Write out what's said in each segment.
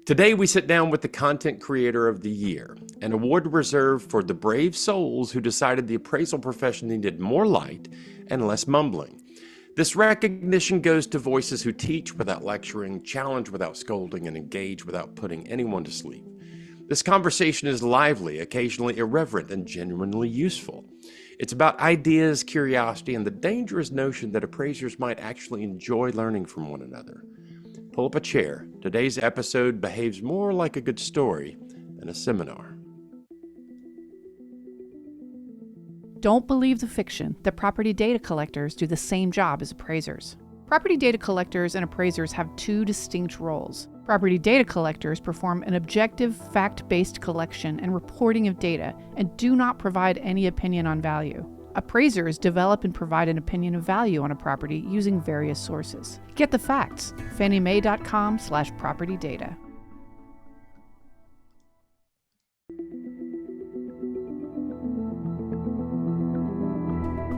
Today, we sit down with the Content Creator of the Year, an award reserved for the brave souls who decided the appraisal profession needed more light and less mumbling. This recognition goes to voices who teach without lecturing, challenge without scolding, and engage without putting anyone to sleep. This conversation is lively, occasionally irreverent, and genuinely useful. It's about ideas, curiosity, and the dangerous notion that appraisers might actually enjoy learning from one another. Pull up a chair. Today's episode behaves more like a good story than a seminar. Don't believe the fiction that property data collectors do the same job as appraisers. Property data collectors and appraisers have two distinct roles. Property data collectors perform an objective, fact-based collection and reporting of data and do not provide any opinion on value. Appraisers develop and provide an opinion of value on a property using various sources. Get the facts. fanniemae.com/propertydata.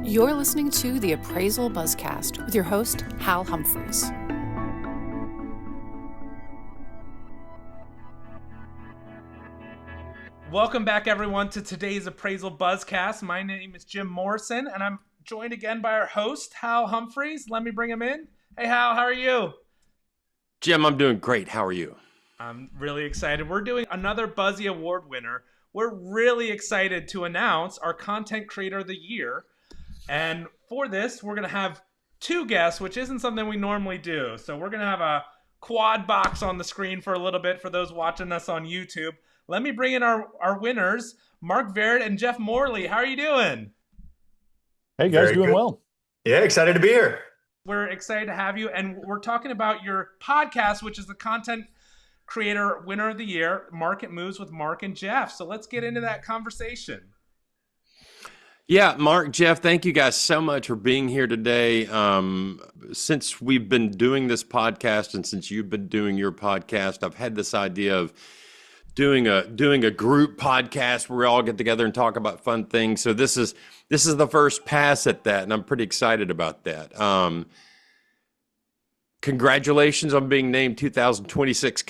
You're listening to the Appraisal Buzzcast with your host, Hal Humphreys. Welcome back, everyone, to today's Appraisal Buzzcast. My name is Jim Morrison, and I'm joined again by our host, Hal Humphreys. Let me bring him in. Hey, Hal, how are you? Jim, I'm doing great. How are you? I'm really excited. We're doing another Buzzy Award winner. We're really excited to announce our Content Creator of the Year. And for this, we're going to have two guests, which isn't something we normally do. So we're going to have a quad box on the screen for a little bit for those watching us on YouTube. Let me bring in our winners, Mark Verrett and Jeff Morley. How are you doing? Hey, guys, doing well. Yeah, excited to be here. We're excited to have you. And we're talking about your podcast, which is the Content Creator Winner of the Year, Market Moves with Mark and Jeff. So let's get into that conversation. Yeah, Mark, Jeff, thank you guys so much for being here today. Since we've been doing this podcast and since you've been doing your podcast, I've had this idea of doing a group podcast where we all get together and talk about fun things. So this is the first pass at that, and I'm pretty excited about that. Congratulations on being named 2026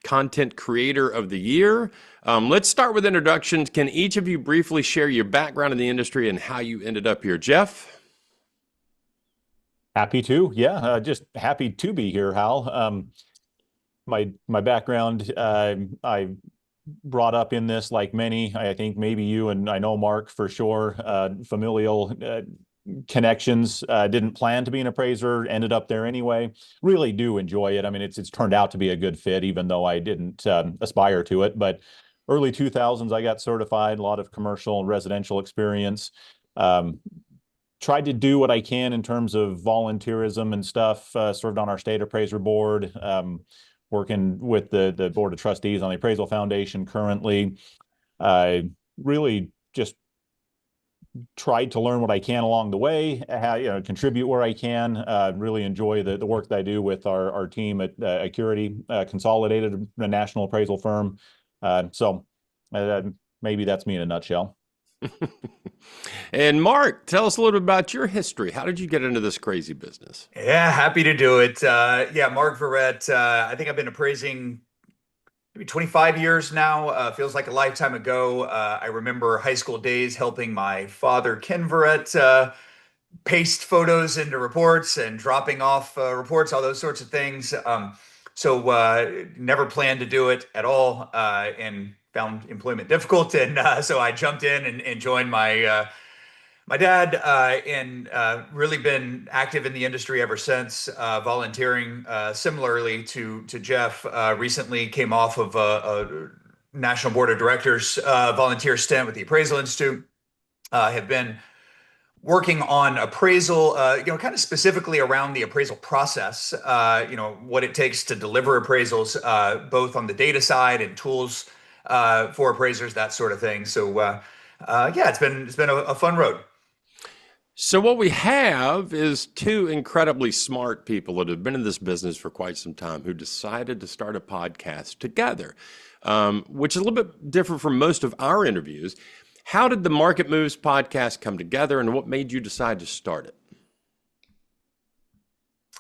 Content Creator of the Year. Let's start with introductions. Can each of you briefly share your background in the industry and how you ended up here? Jeff? Happy to. Yeah, just happy to be here, Hal. My background, I brought up in this like many. I think maybe you and I know Mark for sure. Familial connections. Didn't plan to be an appraiser, ended up there anyway. Really do enjoy it. I mean, it's turned out to be a good fit, even though I didn't aspire to it. But early 2000s, I got certified, a lot of commercial and residential experience. Tried to do what I can in terms of volunteerism and stuff. Served on our state appraiser board, working with the board of trustees on the Appraisal Foundation currently. Really just tried to learn what I can along the way, contribute where I can. Really enjoy the work that I do with our team at Acurity Consolidated, a national appraisal firm. So maybe that's me in a nutshell. And Mark, tell us a little bit about your history. How did you get into this crazy business? Yeah, happy to do it. Mark Verrett. I think I've been appraising maybe 25 years now. Feels like a lifetime ago. I remember high school days helping my father, Ken Verrett, paste photos into reports and dropping off reports, all those sorts of things. So never planned to do it at all, and found employment difficult. And so I jumped in and joined my dad, and really been active in the industry ever since, volunteering similarly to Jeff. Recently came off of a National Board of Directors volunteer stint with the Appraisal Institute. Have been working on appraisal, kind of specifically around the appraisal process, what it takes to deliver appraisals, both on the data side and tools for appraisers, that sort of thing. So it's been a fun road. So what we have is two incredibly smart people that have been in this business for quite some time who decided to start a podcast together, which is a little bit different from most of our interviews. How did the Market Moves podcast come together, and what made you decide to start it?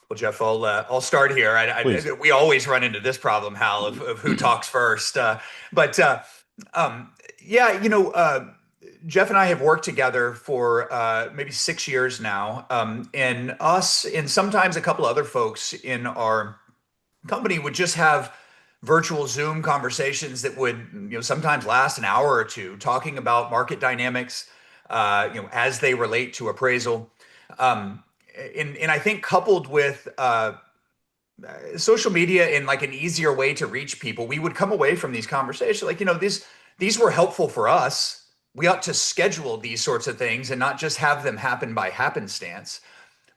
Well, Jeff, I'll start here. We always run into this problem, Hal, of who talks first. But yeah, Jeff and I have worked together for maybe 6 years now, and us and sometimes a couple other folks in our company would just have virtual Zoom conversations that would sometimes last an hour or two, talking about market dynamics, as they relate to appraisal. And I think coupled with social media and like an easier way to reach people, we would come away from these conversations like, these were helpful for us. We ought to schedule these sorts of things and not just have them happen by happenstance.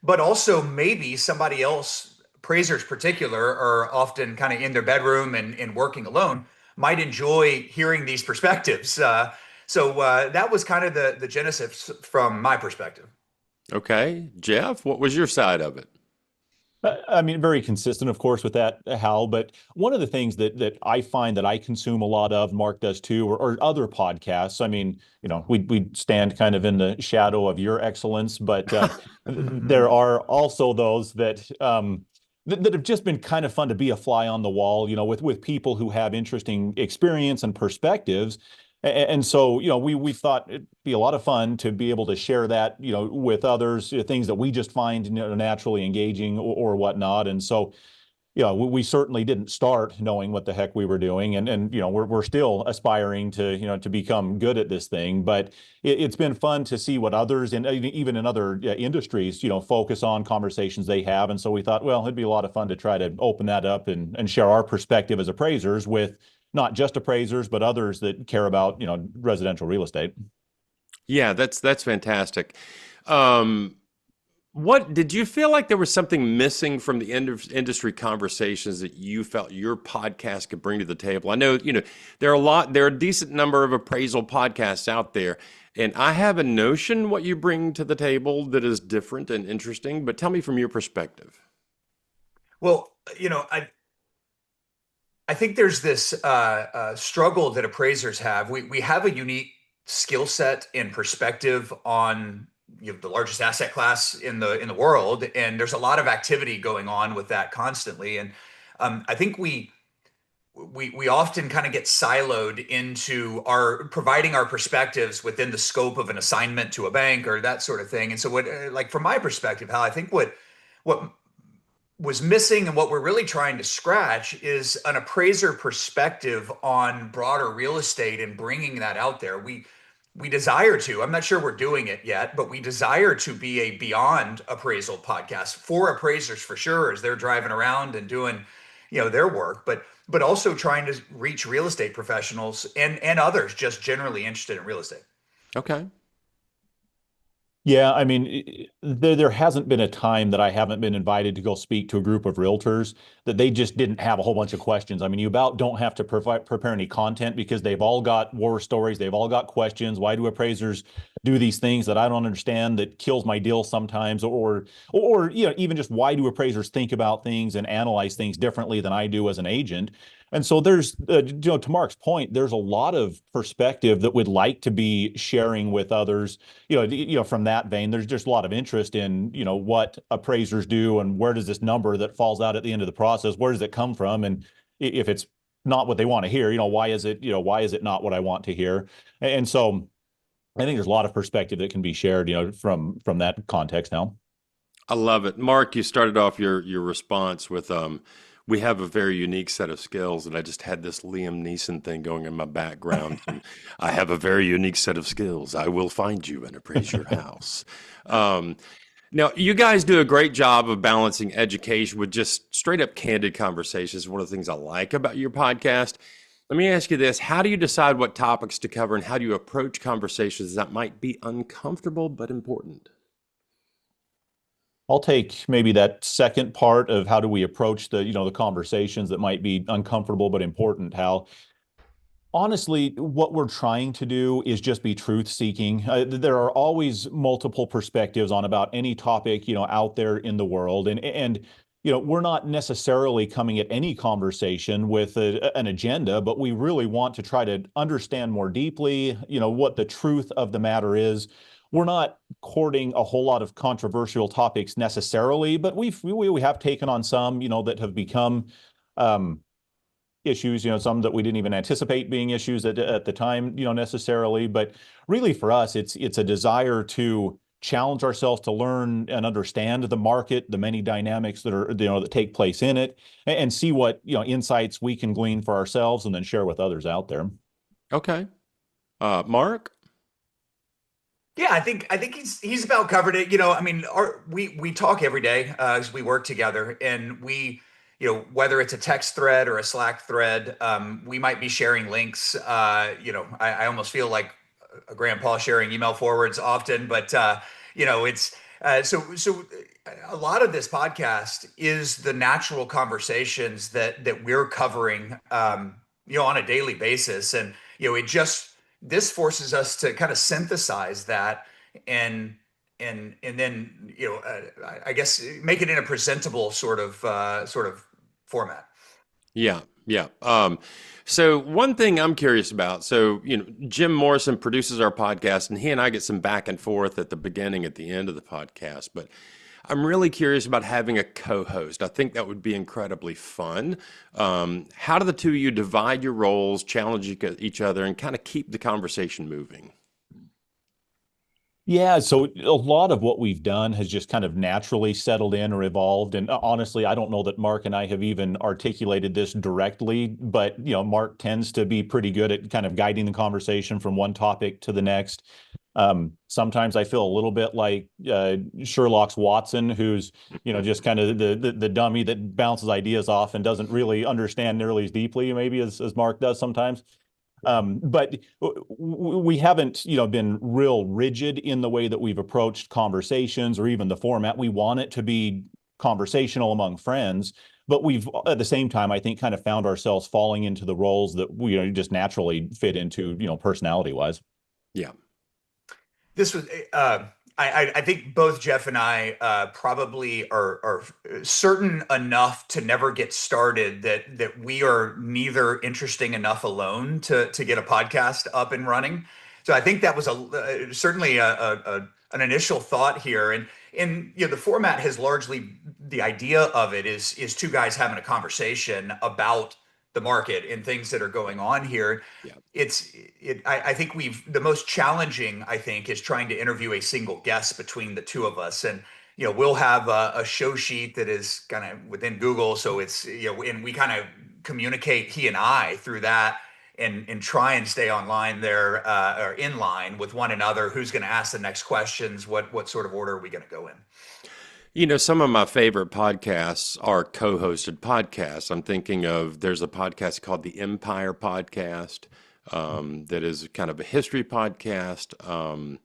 But also maybe somebody else, appraisers particular, are often kind of in their bedroom and working alone, might enjoy hearing these perspectives. So that was kind of the genesis from my perspective. Okay. Jeff, what was your side of it? I mean, very consistent, of course, with that, Hal. But one of the things that I find that I consume a lot of, Mark does too, or other podcasts. I mean, we stand kind of in the shadow of your excellence, but there are also those that that have just been kind of fun to be a fly on the wall, with people who have interesting experience and perspectives. And so, we thought it'd be a lot of fun to be able to share that, with others, things that we just find, naturally engaging or whatnot. And so, we certainly didn't start knowing what the heck we were doing, and we're still aspiring to to become good at this thing. But it's been fun to see what others, and even in other industries, focus on conversations they have. And so we thought, well, it'd be a lot of fun to try to open that up and share our perspective as appraisers with not just appraisers, but others that care about, residential real estate. Yeah, that's fantastic. What did you feel like there was something missing from the industry conversations that you felt your podcast could bring to the table? I know, there are a decent number of appraisal podcasts out there, and I have a notion what you bring to the table that is different and interesting, but tell me from your perspective. Well, I think there's this struggle that appraisers have. We have a unique skill set and perspective on the largest asset class in the world, and there's a lot of activity going on with that constantly. And I think we often kind of get siloed into our providing our perspectives within the scope of an assignment to a bank or that sort of thing. And so, like from my perspective, Hal, I think what was missing and what we're really trying to scratch is an appraiser perspective on broader real estate and bringing that out there. We desire to, I'm not sure we're doing it yet, but we desire to be a beyond appraisal podcast for appraisers for sure, as they're driving around and doing, their work, but also trying to reach real estate professionals and others just generally interested in real estate. Okay. Yeah, I mean, there hasn't been a time that I haven't been invited to go speak to a group of realtors that they just didn't have a whole bunch of questions. I mean, you about don't have to prepare any content because they've all got war stories. They've all got questions. Why do appraisers do these things that I don't understand that kills my deal sometimes? Or even just why do appraisers think about things and analyze things differently than I do as an agent? And so there's, to Mark's point, there's a lot of perspective that would like to be sharing with others. From that vein, there's just a lot of interest in, what appraisers do and where does this number that falls out at the end of the process, where does it come from? And if it's not what they want to hear, why is it not what I want to hear? And so I think there's a lot of perspective that can be shared, from that context now. I love it. Mark, you started off your response with, we have a very unique set of skills, and I just had this Liam Neeson thing going in my background. And I have a very unique set of skills. I will find you and appraise your house. Now, you guys do a great job of balancing education with just straight up candid conversations. One of the things I like about your podcast. Let me ask you this. How do you decide what topics to cover, and how do you approach conversations that might be uncomfortable but important? I'll take maybe that second part of how do we approach the conversations that might be uncomfortable but important, Hal. Honestly, what we're trying to do is just be truth seeking. There are always multiple perspectives on about any topic, out there in the world. And we're not necessarily coming at any conversation with an agenda, but we really want to try to understand more deeply, what the truth of the matter is. we're not courting a whole lot of controversial topics necessarily, but we have taken on some, that have become issues, some that we didn't even anticipate being issues at the time, necessarily. But really for us, it's a desire to challenge ourselves to learn and understand the market, the many dynamics that are, that take place in it, and see what, insights we can glean for ourselves and then share with others out there. Okay. Mark? Yeah, I think he's about covered it. I mean, we talk every day as we work together, and whether it's a text thread or a Slack thread, we might be sharing links. I almost feel like a grandpa sharing email forwards often, but it's so a lot of this podcast is the natural conversations that we're covering, on a daily basis, and this forces us to kind of synthesize that and then I guess make it in a presentable sort of format. Yeah, yeah. So one thing I'm curious about, so Jim Morrison produces our podcast, and he and I get some back and forth at the beginning, at the end of the podcast. But I'm really curious about having a co-host. I think that would be incredibly fun. How do the two of you divide your roles, challenge each other, and kind of keep the conversation moving? Yeah, so a lot of what we've done has just kind of naturally settled in or evolved. And honestly, I don't know that Mark and I have even articulated this directly, but Mark tends to be pretty good at kind of guiding the conversation from one topic to the next. Sometimes I feel a little bit like Sherlock's Watson, who's just kind of the dummy that bounces ideas off and doesn't really understand nearly as deeply maybe as Mark does sometimes. But we haven't, been real rigid in the way that we've approached conversations or even the format. We want it to be conversational among friends, but we've at the same time, I think, kind of found ourselves falling into the roles that we just naturally fit into, personality wise. Yeah. This was I think both Jeff and I probably are certain enough to never get started that we are neither interesting enough alone to get a podcast up and running. So I think that was certainly an initial thought here, and the format has largely, the idea of it is two guys having a conversation about the market and things that are going on here. Yeah. I think the most challenging, I think, is trying to interview a single guest between the two of us. And, we'll have a show sheet that is kind of within Google. So it's, and we kind of communicate, he and I, through that, and try and stay online there, or in line with one another. Who's going to ask the next questions? What sort of order are we going to go in? Some of my favorite podcasts are co-hosted podcasts. I'm thinking of, there's a podcast called the Empire Podcast, that is kind of a history podcast.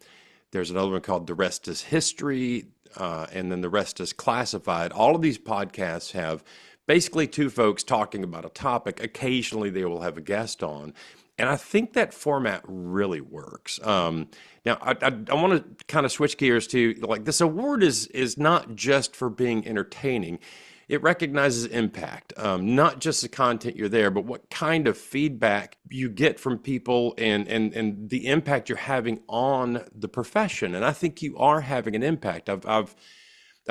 There's another one called The Rest is History, and then The Rest is Classified. All of these podcasts have basically two folks talking about a topic. Occasionally they will have a guest on. And I think that format really works. Now, I want to kind of switch gears to, like, this award is not just for being entertaining. It recognizes impact, not just the content you're there, but what kind of feedback you get from people and the impact you're having on the profession. And I think you are having an impact. I've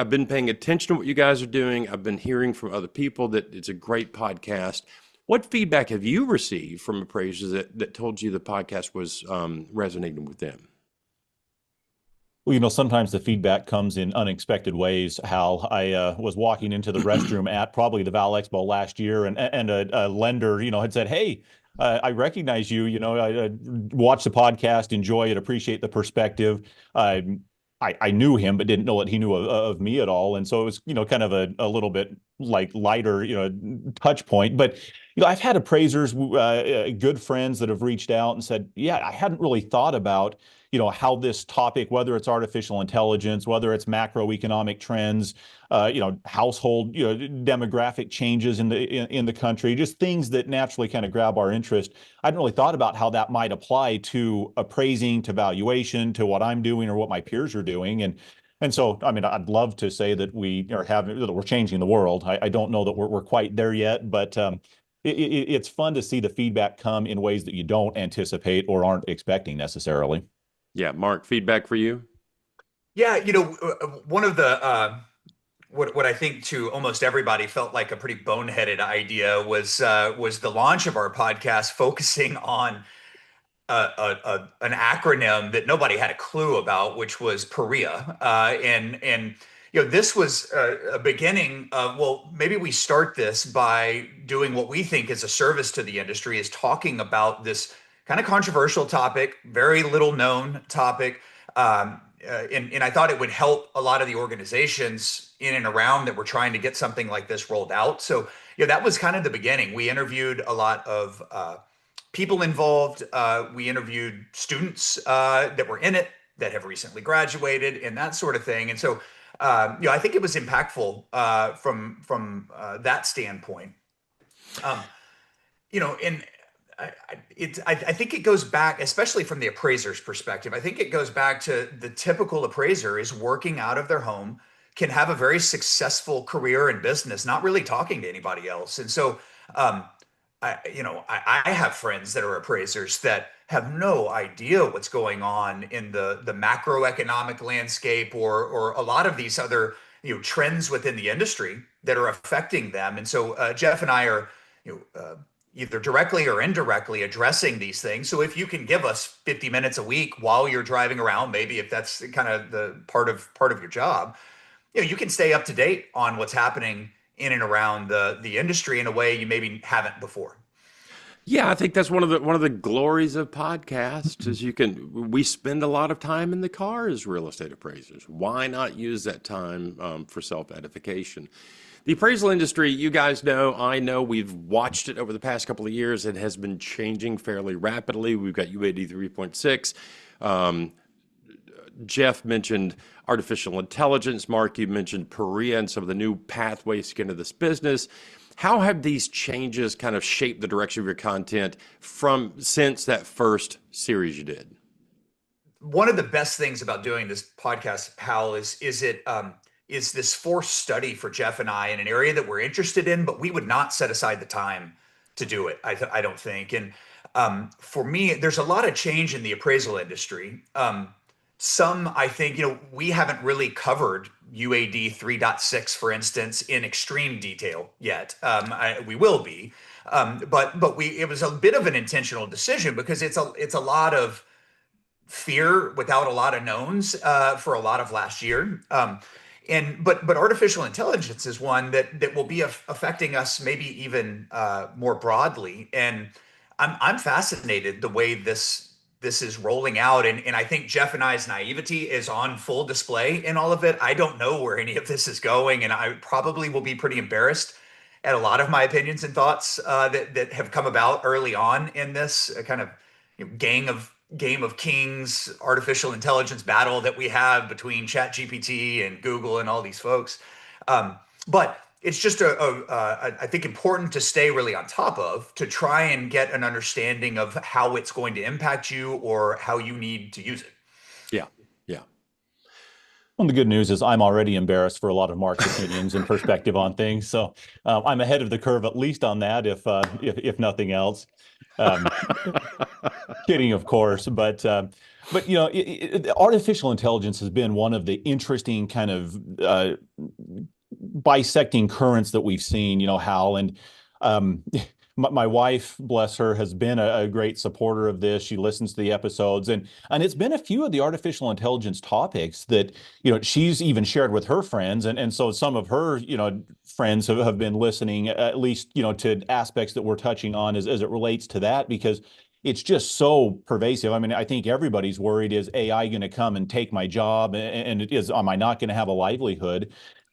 been paying attention to what you guys are doing. I've been hearing from other people that it's a great podcast. What feedback have you received from appraisers that told you the podcast was resonating with them? Well, sometimes the feedback comes in unexpected ways. Hal, I was walking into the restroom at probably the Val Expo last year, and a lender, had said, "Hey, I recognize you. I watch the podcast, enjoy it, appreciate the perspective." I knew him, but didn't know that he knew of me at all, and so it was, kind of a little bit like lighter, touch point. But I've had appraisers, good friends that have reached out and said, "Yeah, I hadn't really thought about." How this topic, whether it's artificial intelligence, whether it's macroeconomic trends, household, demographic changes in the country, just things that naturally kind of grab our interest. I hadn't really thought about how that might apply to appraising, to valuation, to what I'm doing or what my peers are doing. And so, I mean, I'd love to say that that we're changing the world. I don't know that we're quite there yet, but it's fun to see the feedback come in ways that you don't anticipate or aren't expecting necessarily. Yeah, Mark, feedback for you? Yeah, one of the what I think to almost everybody felt like a pretty boneheaded idea was the launch of our podcast focusing on an acronym that nobody had a clue about, which was PARIA. And this was a beginning of, well, maybe we start this by doing what we think is a service to the industry, is talking about this kind of controversial topic, very little known topic. And I thought it would help a lot of the organizations in and around that were trying to get something like this rolled out. So, that was kind of the beginning. We interviewed a lot of people involved. We interviewed students that were in it, that have recently graduated, and that sort of thing. And so, I think it was impactful from that standpoint. And I think it goes back, especially from the appraiser's perspective. I think it goes back to the typical appraiser is working out of their home, can have a very successful career in business, not really talking to anybody else. And so, I have friends that are appraisers that have no idea what's going on in the macroeconomic landscape or a lot of these other trends within the industry that are affecting them. And so Jeff and I are either directly or indirectly addressing these things. So if you can give us 50 minutes a week while you're driving around, maybe if that's kind of the part of your job, you can stay up to date on what's happening in and around the industry in a way you maybe haven't before. Yeah, I think that's one of the glories of podcasts is we spend a lot of time in the car as real estate appraisers. Why not use that time for self-edification? The appraisal industry, you guys know, I know, we've watched it over the past couple of years. It has been changing fairly rapidly. We've got UAD 3.6. Jeff mentioned artificial intelligence. Mark, you mentioned PARIA and some of the new pathways to get into this business. How have these changes kind of shaped the direction of your content since that first series you did? One of the best things about doing this podcast, Hal, is this forced study for Jeff and I in an area that we're interested in, but we would not set aside the time to do it. I don't think. And for me, there's a lot of change in the appraisal industry. Some, I think, we haven't really covered UAD 3.6, for instance, in extreme detail yet. We will be, but it was a bit of an intentional decision because it's a lot of fear without a lot of knowns for a lot of last year. But artificial intelligence is one that will be affecting us maybe even more broadly. And I'm fascinated the way this is rolling out. And I think Jeff and I's naivety is on full display in all of it. I don't know where any of this is going, and I probably will be pretty embarrassed at a lot of my opinions and thoughts that have come about early on in this kind of game of kings artificial intelligence battle that we have between ChatGPT and Google and all these folks. But it's just I think important to stay really on top of, to try and get an understanding of how it's going to impact you or how you need to use it. Yeah, yeah. Well, the good news is I'm already embarrassed for a lot of Mark's opinions and perspective on things. So I'm ahead of the curve, at least on that, if nothing else. Kidding, of course, but artificial intelligence has been one of the interesting kind of bisecting currents that we've seen, Hal. And my wife, bless her, has been a great supporter of this. She listens to the episodes, and it's been a few of the artificial intelligence topics that she's even shared with her friends, and so some of her friends have been listening, at least to aspects that we're touching on as it relates to that, because it's just so pervasive. I mean, I think everybody's worried, is AI going to come and take my job, and am I not going to have a livelihood?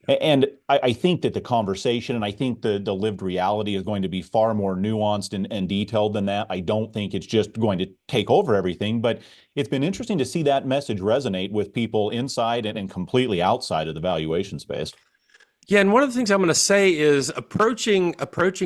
And I think that the conversation, and I think the lived reality, is going to be far more nuanced and detailed than that. I don't think it's just going to take over everything, but it's been interesting to see that message resonate with people inside and completely outside of the valuation space. Yeah, and one of the things I'm going to say is approaching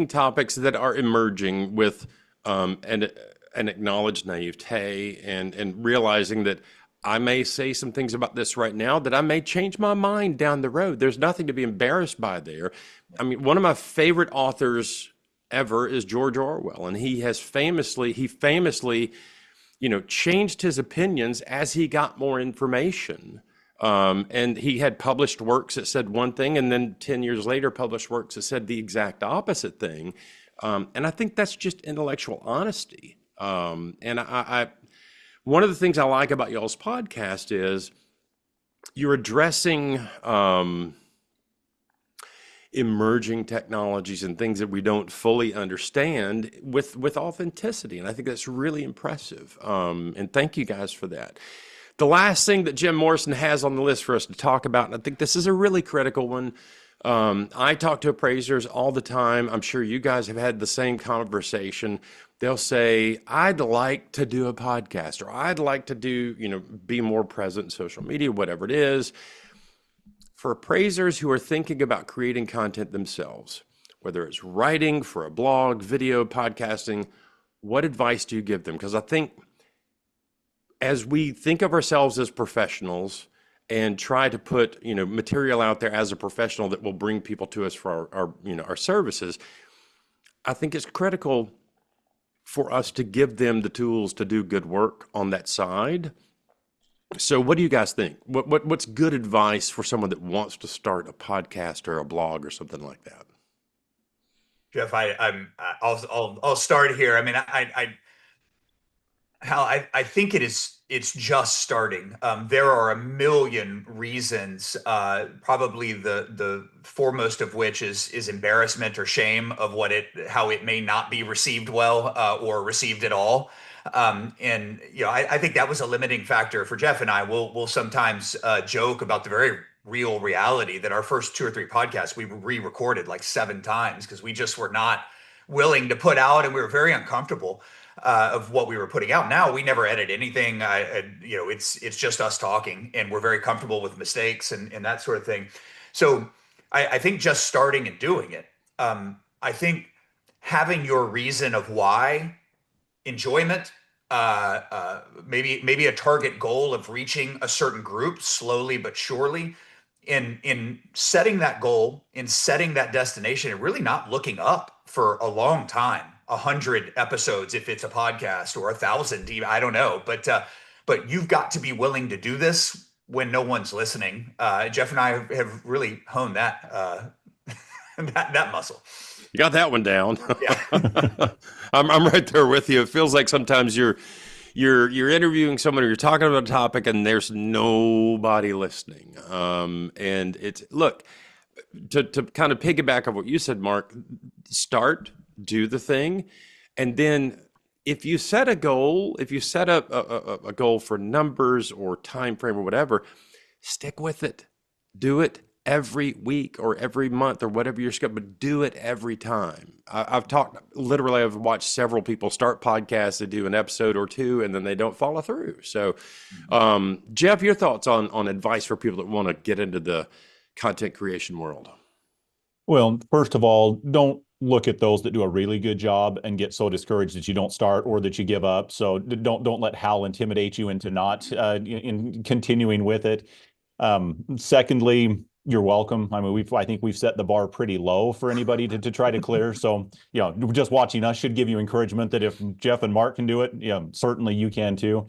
topics that are emerging with an acknowledged naivete and realizing that I may say some things about this right now that I may change my mind down the road. There's nothing to be embarrassed by there. I mean, one of my favorite authors ever is George Orwell, and he famously, changed his opinions as he got more information. And he had published works that said one thing, and then 10 years later published works that said the exact opposite thing. And I think that's just intellectual honesty. And one of the things I like about y'all's podcast is you're addressing emerging technologies and things that we don't fully understand with authenticity. And I think that's really impressive. And thank you guys for that. The last thing that Jim Morrison has on the list for us to talk about, and I think this is a really critical one. I talk to appraisers all the time. I'm sure you guys have had the same conversation. They'll say, I'd like to do a podcast, or I'd like to do, be more present in social media, whatever it is. For appraisers who are thinking about creating content themselves, whether it's writing for a blog, video, podcasting, what advice do you give them? Because I think as we think of ourselves as professionals and try to put, material out there as a professional that will bring people to us for our services, I think it's critical for us to give them the tools to do good work on that side. So what do you guys think? What's good advice for someone that wants to start a podcast or a blog or something like that? Jeff, I'll start here. I mean, I think it's just starting. There are a million reasons, probably the foremost of which is embarrassment or shame of how it may not be received well, or received at all. And I think that was a limiting factor for Jeff and I. We'll sometimes joke about the very real reality that our first 2 or 3 podcasts we re-recorded like 7 times because we just were not willing to put out, and we were very uncomfortable of what we were putting out. Now we never edit anything. It's just us talking, and we're very comfortable with mistakes and that sort of thing. So I think just starting and doing it. I think having your reason of why, enjoyment, maybe a target goal of reaching a certain group slowly but surely, in setting that goal, in setting that destination, and really not looking up for a long time. 100 episodes if it's a podcast, or 1,000, I don't know, but you've got to be willing to do this when no one's listening. Jeff and I have really honed that that muscle. You got that one down. Yeah. I'm right there with you. It feels like sometimes you're interviewing someone, or you're talking about a topic, and there's nobody listening. And it's, look, to kind of piggyback on what you said, Mark, start, do the thing. And then if you set a goal, if you set up a goal for numbers or time frame or whatever, stick with it. Do it every week or every month or whatever your schedule, but do it every time. I've watched several people start podcasts that do an episode or 2 and then they don't follow through. So, Jeff, your thoughts on advice for people that want to get into the content creation world? Well, first of all, don't look at those that do a really good job and get so discouraged that you don't start or that you give up. So don't let Hal intimidate you into not in continuing with it. Secondly, you're welcome. I mean, I think we've set the bar pretty low for anybody to try to clear. So, just watching us should give you encouragement that if Jeff and Mark can do it, certainly you can too.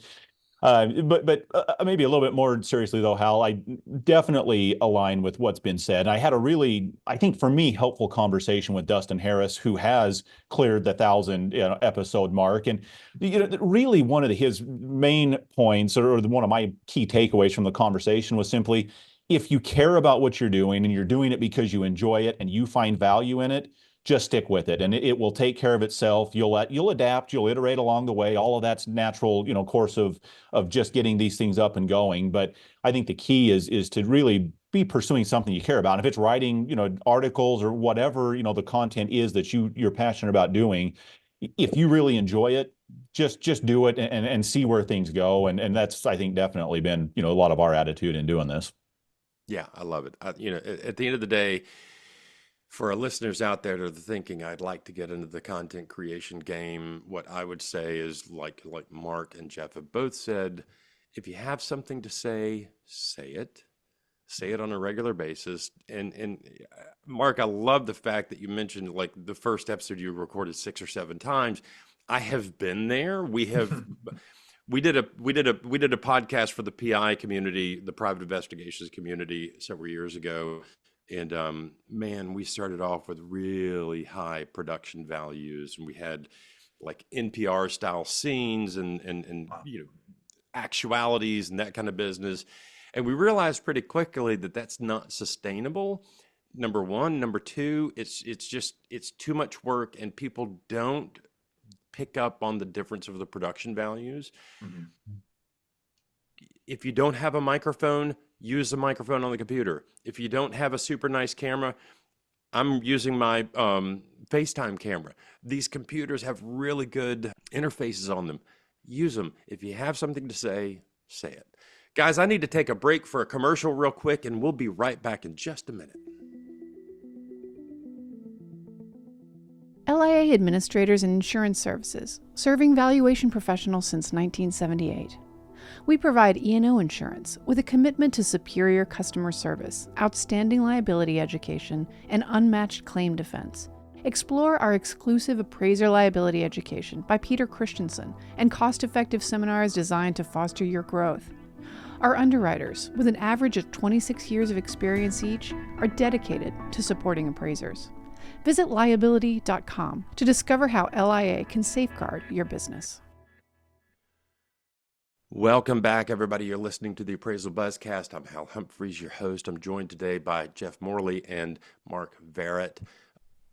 But maybe a little bit more seriously though, Hal, I definitely align with what's been said. I had a really, I think for me, helpful conversation with Dustin Harris, who has cleared the 1,000 episode mark. And really one of his main points, or one of my key takeaways from the conversation, was simply, if you care about what you're doing and you're doing it because you enjoy it and you find value in it, just stick with it, and it will take care of itself. You'll adapt, you'll iterate along the way. All of that's natural, course of just getting these things up and going. But I think the key is to really be pursuing something you care about. If it's writing, articles or whatever, the content is that you're passionate about doing, if you really enjoy it, just do it and see where things go. And that's, I think, definitely been, a lot of our attitude in doing this. Yeah, I love it. At the end of the day, for our listeners out there that are thinking, I'd like to get into the content creation game, what I would say is, like Mark and Jeff have both said, if you have something to say, say it. Say it on a regular basis. And Mark, I love the fact that you mentioned, like, the first episode you recorded 6 or 7 times. I have been there. we did a podcast for the PI community, the private investigations community, several years ago. And man, we started off with really high production values, and we had like NPR style scenes and actualities and that kind of business. And we realized pretty quickly that that's not sustainable. Number one. Number two, it's too much work, and people don't pick up on the difference of the production values. Mm-hmm. If you don't have a microphone, use the microphone on the computer. If you don't have a super nice camera, I'm using my FaceTime camera. These computers have really good interfaces on them. Use them. If you have something to say, say it. Guys, I need to take a break for a commercial real quick, and we'll be right back in just a minute. LIA Administrators and Insurance Services, serving valuation professionals since 1978. We provide E&O insurance with a commitment to superior customer service, outstanding liability education, and unmatched claim defense. Explore our exclusive appraiser liability education by Peter Christensen and cost-effective seminars designed to foster your growth. Our underwriters, with an average of 26 years of experience each, are dedicated to supporting appraisers. Visit liability.com to discover how LIA can safeguard your business. Welcome back, everybody. You're listening to the Appraisal Buzzcast. I'm Hal Humphreys, your host. I'm joined today by Jeff Morley and Mark Verrett.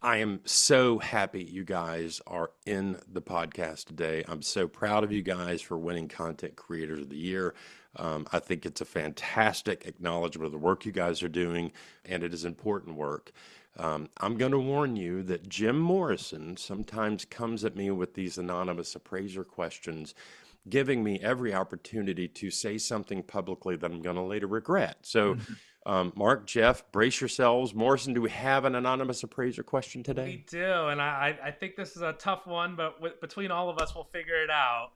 I am so happy you guys are in the podcast today. I'm so proud of you guys for winning Content Creators of the Year. I think it's a fantastic acknowledgement of the work you guys are doing, and it is important work. I'm going to warn you that Jim Morrison sometimes comes at me with these anonymous appraiser questions, giving me every opportunity to say something publicly that I'm going to later regret. So, Mark, Jeff, brace yourselves. Morrison, do we have an anonymous appraiser question today? We do, and I think this is a tough one, but between all of us, we'll figure it out.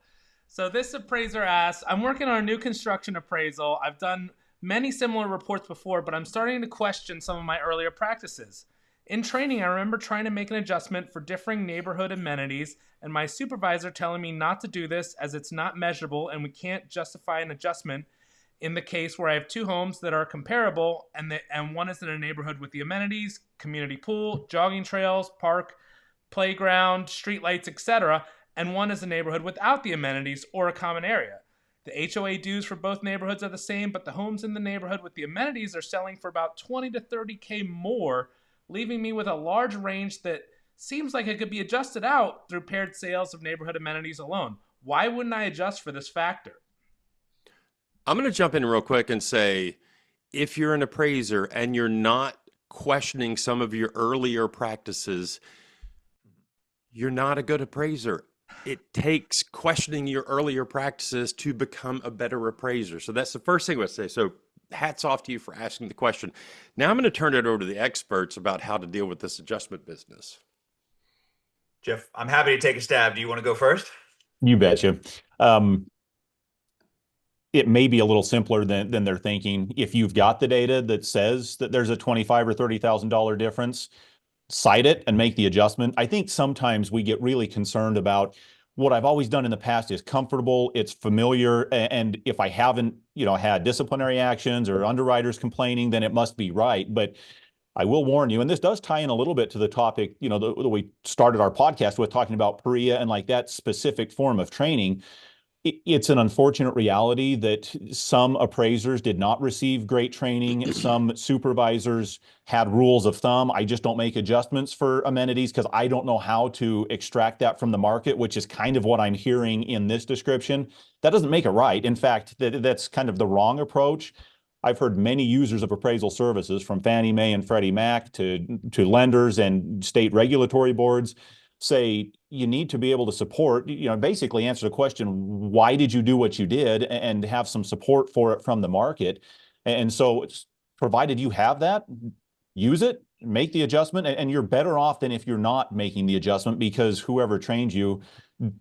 So this appraiser asks, I'm working on a new construction appraisal. I've done many similar reports before, but I'm starting to question some of my earlier practices. In training, I remember trying to make an adjustment for differing neighborhood amenities, and my supervisor telling me not to do this as it's not measurable and we can't justify an adjustment in the case where I have two homes that are comparable and one is in a neighborhood with the amenities, community pool, jogging trails, park, playground, streetlights, etc., and one is a neighborhood without the amenities or a common area. The HOA dues for both neighborhoods are the same, but the homes in the neighborhood with the amenities are selling for about $20,000 to $30,000 more, leaving me with a large range that seems like it could be adjusted out through paired sales of neighborhood amenities alone. Why wouldn't I adjust for this factor? I'm going to jump in real quick and say, if you're an appraiser and you're not questioning some of your earlier practices, you're not a good appraiser. It takes questioning your earlier practices to become a better appraiser. So that's the first thing I would say. So hats off to you for asking the question. Now I'm going to turn it over to the experts about how to deal with this adjustment business. Jeff, I'm happy to take a stab. Do you want to go first? You betcha. It may be a little simpler than they're thinking. If you've got the data that says that there's a $25,000 or $30,000 difference, cite it and make the adjustment. I think sometimes we get really concerned about what I've always done in the past is comfortable, it's familiar, and if I haven't, had disciplinary actions or underwriters complaining, then it must be right. But I will warn you, and this does tie in a little bit to the topic, that we started our podcast with, talking about PREA and like that specific form of training. It's an unfortunate reality that some appraisers did not receive great training. Some supervisors had rules of thumb. I just don't make adjustments for amenities because I don't know how to extract that from the market, which is kind of what I'm hearing in this description. That doesn't make it right. In fact, that's kind of the wrong approach. I've heard many users of appraisal services, from Fannie Mae and Freddie Mac to lenders and state regulatory boards, say you need to be able to support, basically answer the question, why did you do what you did, and have some support for it from the market. And so it's provided you have that, use it, make the adjustment, and you're better off than if you're not making the adjustment because whoever trained you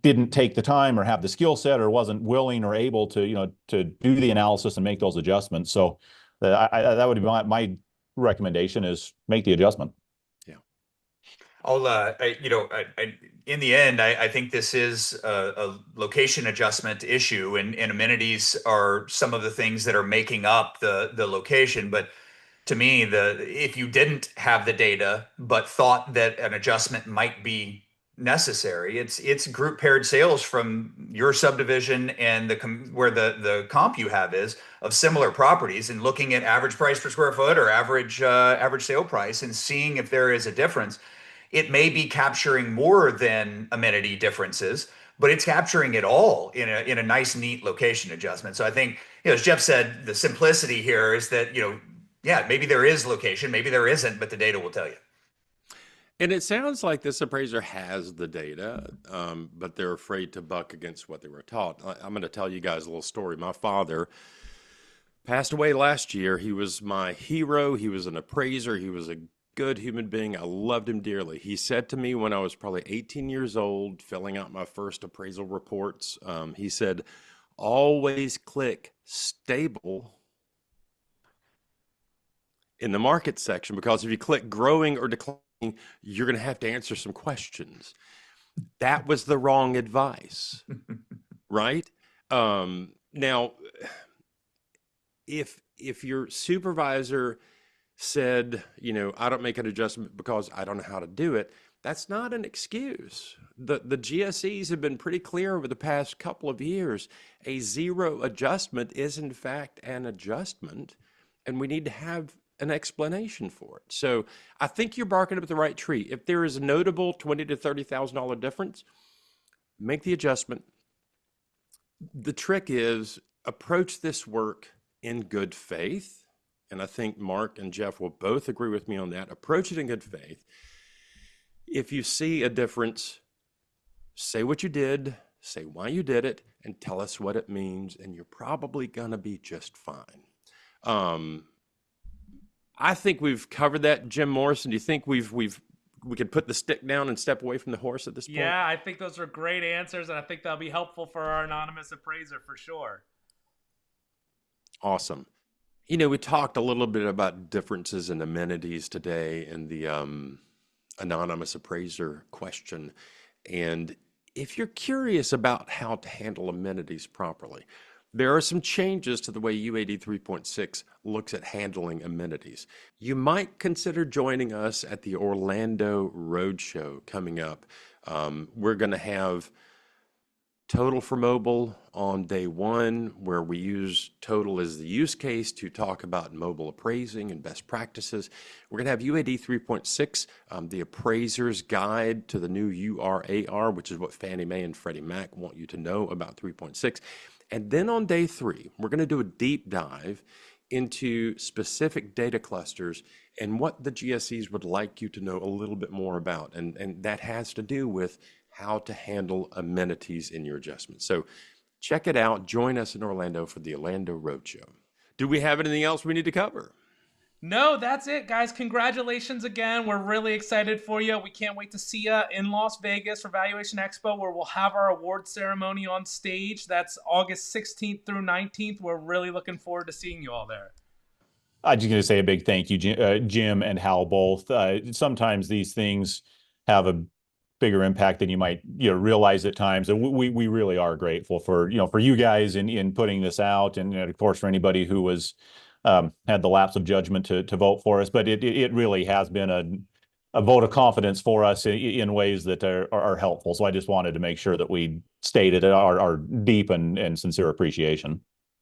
didn't take the time or have the skill set or wasn't willing or able to, to do the analysis and make those adjustments. So that would be my recommendation, is make the adjustment. In the end, I think this is a location adjustment issue, and amenities are some of the things that are making up the location. But to me, if you didn't have the data but thought that an adjustment might be necessary, it's group paired sales from your subdivision and where the comp you have is of similar properties, and looking at average price per square foot or average sale price and seeing if there is a difference. It may be capturing more than amenity differences, but it's capturing it all in a nice, neat location adjustment. So I think, as Jeff said, the simplicity here is that, yeah, maybe there is location, maybe there isn't, but the data will tell you. And it sounds like this appraiser has the data, but they're afraid to buck against what they were taught. I'm going to tell you guys a little story. My father passed away last year. He was my hero. He was an appraiser. He was a good human being. I loved him dearly. He said to me when I was probably 18 years old, filling out my first appraisal reports, he said, always click stable in the market section, because if you click growing or declining, you're going to have to answer some questions. That was the wrong advice, right? Now, if your supervisor said, I don't make an adjustment because I don't know how to do it, that's not an excuse. The GSEs have been pretty clear over the past couple of years. A zero adjustment is in fact an adjustment, and we need to have an explanation for it. So I think you're barking up the right tree. If there is a notable $20,000 to $30,000 difference, make the adjustment. The trick is approach this work in good faith. And I think Mark and Jeff will both agree with me on that. Approach it in good faith. If you see a difference, say what you did, say why you did it, and tell us what it means, and you're probably going to be just fine. I think we've covered that. Jim Morrison, do you think we could put the stick down and step away from the horse at this point? Yeah, I think those are great answers, and I think that'll be helpful for our anonymous appraiser for sure. Awesome. We talked a little bit about differences in amenities today in the anonymous appraiser question. And if you're curious about how to handle amenities properly, there are some changes to the way UAD 3.6 looks at handling amenities. You might consider joining us at the Orlando Roadshow coming up. We're going to have Total for mobile on day one, where we use Total as the use case to talk about mobile appraising and best practices. We're going to have UAD 3.6, the appraiser's guide to the new URAR, which is what Fannie Mae and Freddie Mac want you to know about 3.6. And then on day three, we're going to do a deep dive into specific data clusters and what the GSEs would like you to know a little bit more about. And that has to do with how to handle amenities in your adjustment. So check it out. Join us in Orlando for the Orlando Roadshow. Do we have anything else we need to cover? No, that's it, guys. Congratulations again. We're really excited for you. We can't wait to see you in Las Vegas for Valuation Expo, where we'll have our award ceremony on stage. That's August 16th through 19th. We're really looking forward to seeing you all there. I'm just going to say a big thank you, Jim and Hal both. Sometimes these things have a bigger impact than you might realize at times, and we really are grateful for for you guys in putting this out, and of course for anybody who was had the lapse of judgment to vote for us. But it really has been a vote of confidence for us in ways that are helpful. So I just wanted to make sure that we stated our deep and sincere appreciation.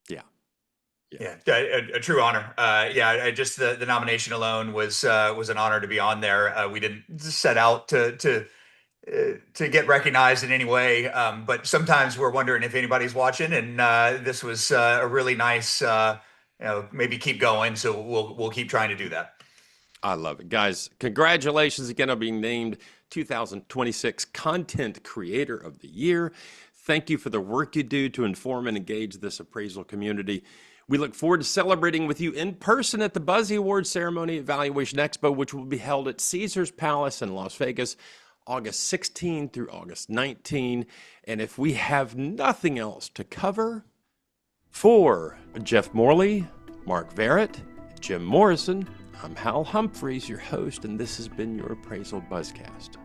Yeah, a true honor. Just the nomination alone was an honor to be on there. We didn't set out to get recognized in any way, but sometimes we're wondering if anybody's watching, and this was a really nice, maybe keep going. So we'll keep trying to do that. I love it, guys. Congratulations again on being named 2026 Content Creator of the Year. Thank you for the work you do to inform and engage this appraisal community. We look forward to celebrating with you in person at the Buzzy Awards ceremony at Valuation Expo, which will be held at Caesars Palace in Las Vegas, August 16 through August 19. And if we have nothing else to cover, for Jeff Morley, Mark Verrett, Jim Morrison, I'm Hal Humphreys, your host, and this has been your Appraisal Buzzcast.